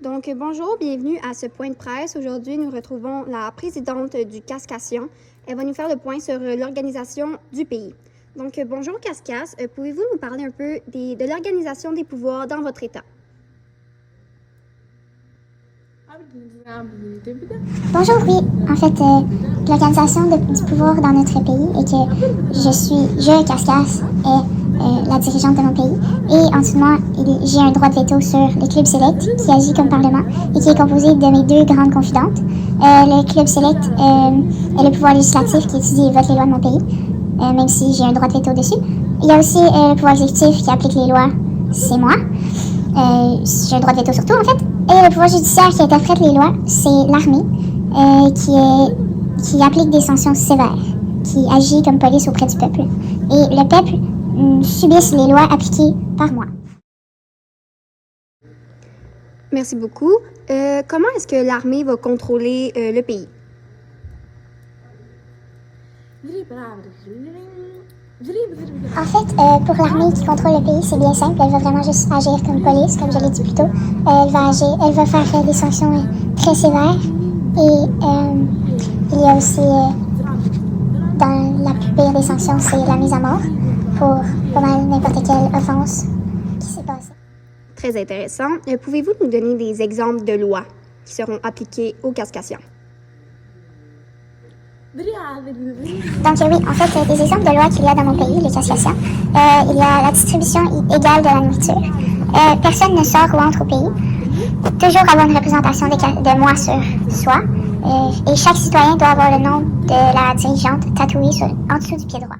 Donc, bonjour, bienvenue à ce point de presse. Aujourd'hui, nous retrouvons la présidente du Cascasien. Elle va nous faire le point sur l'organisation du pays. Donc, bonjour Cascas, pouvez-vous nous parler un peu de l'organisation des pouvoirs dans votre État? Bonjour, oui. En fait, l'organisation du pouvoir dans notre pays est que je, Cascas, est la dirigeante de mon pays. Et en dessous de moi, j'ai un droit de veto sur le Club Select, qui agit comme parlement et qui est composé de mes deux grandes confidentes. Le Club Select est le pouvoir législatif qui étudie et vote les lois de mon pays, même si j'ai un droit de veto dessus. Il y a aussi le pouvoir exécutif qui applique les lois, c'est moi. J'ai un droit de veto sur tout, en fait. Et le pouvoir judiciaire qui interprète les lois, c'est l'armée, qui applique des sanctions sévères, qui agit comme police auprès du peuple. Et le peuple subisse les lois appliquées par moi. Merci beaucoup. Comment est-ce que l'armée va contrôler le pays? En fait, pour l'armée qui contrôle le pays, c'est bien simple. Elle va vraiment juste agir comme police, comme je l'ai dit plus tôt. Elle va faire des sanctions très sévères. Et il y a aussi, dans la plus pire des sanctions, c'est la mise à mort pour pas mal n'importe quelle offense qui s'est passée. Très intéressant. Pouvez-vous nous donner des exemples de lois qui seront appliquées aux Cascassiens? Donc oui, en fait, des exemples de lois qu'il y a dans mon pays, les Cascassiens, il y a la distribution égale de la nourriture. Personne ne sort ou entre au pays. Toujours avoir une représentation de moi sur soi. Et chaque citoyen doit avoir le nom de la dirigeante tatoué en dessous du pied droit.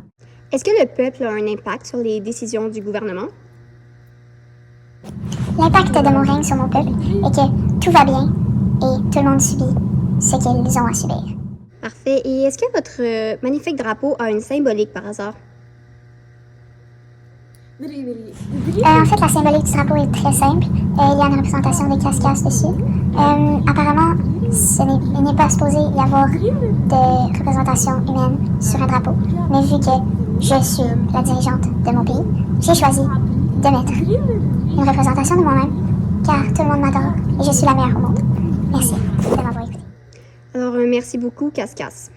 Est-ce que le peuple a un impact sur les décisions du gouvernement? L'impact de mon règne sur mon peuple est que tout va bien et tout le monde subit ce qu'ils ont à subir. Parfait. Et est-ce que votre magnifique drapeau a une symbolique par hasard? En fait, la symbolique du drapeau est très simple. Il y a une représentation des cascas dessus. Apparemment, il n'est pas supposé y avoir de représentation humaine sur un drapeau. Mais vu que je suis la dirigeante de mon pays, j'ai choisi de mettre une représentation de moi-même, car tout le monde m'adore et je suis la meilleure au monde. Merci de m'avoir écouté. Alors, merci beaucoup, Cascas.